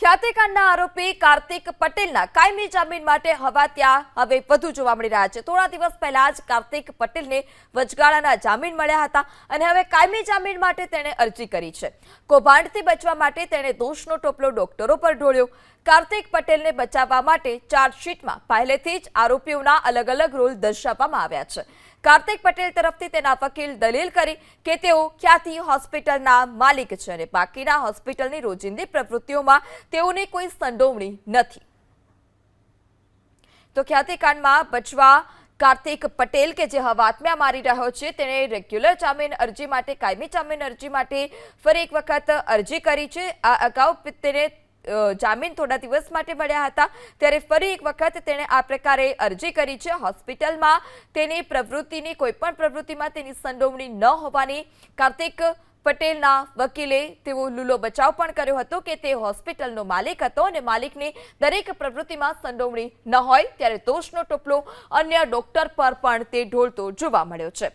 ખ્યાતિકાંડના આરોપી કાર્તિક પટેલના કાયમી જામીન માટે હવાત્યા હવે વધુ જોવા મળી રહ્યા છે। થોડા દિવસ પહેલા જ કાર્તિક પટેલને વચગાળાના જામીન મળ્યા હતા અને હવે કાયમી જામીન માટે તેણે અરજી કરી છે। કૌભાંડથી બચવા માટે તેણે દોષનો ટોપલો ડોક્ટરો પર ઢોળ્યો। કાર્તિક પટેલને બચાવવા માટે ચાર્જશીટમાં પહેલેથી જ આરોપીઓના અલગ અલગ રોલ દર્શાવવામાં આવ્યા છે। કાર્તિક પટેલ તરફથી તેના વકીલ દલીલ કરી કે તેઓ ખ્યાતિ હોસ્પિટલના માલિક છે અને બાકીના હોસ્પિટલની રોજિંદી પ્રવૃત્તિઓમાં તેઓની કોઈ સંડોવણી નથી। તો ખ્યાતિકાંડમાં બચવા કાર્તિક પટેલ કે જે હવાત્મ્યા મારી રહ્યો છે તેણે રેગ્યુલર જામીન અરજી માટે કાયમી જામીન અરજી માટે ફરી એક વખત અરજી કરી છે। આ અગાઉ તેણે જામીન થોડા દિવસ માટે મળ્યા હતા ત્યારે ફરી એક વખત તેણે આ પ્રકારે અરજી કરી છે। હોસ્પિટલમાં તેની પ્રવૃત્તિની કોઈપણ પ્રવૃત્તિમાં તેની સંડોવણી ન હોવાની કાર્તિક પટેલના વકીલે તેવો લૂલો બચાવ પણ કર્યો હતો કે તે હોસ્પિટલનો માલિક હતો અને માલિકની દરેક પ્રવૃત્તિમાં સંડોવણી ન હોય ત્યારે દોષનો ટોપલો અન્ય ડોક્ટર પર પણ તે ઢોળતો જોવા મળ્યો છે।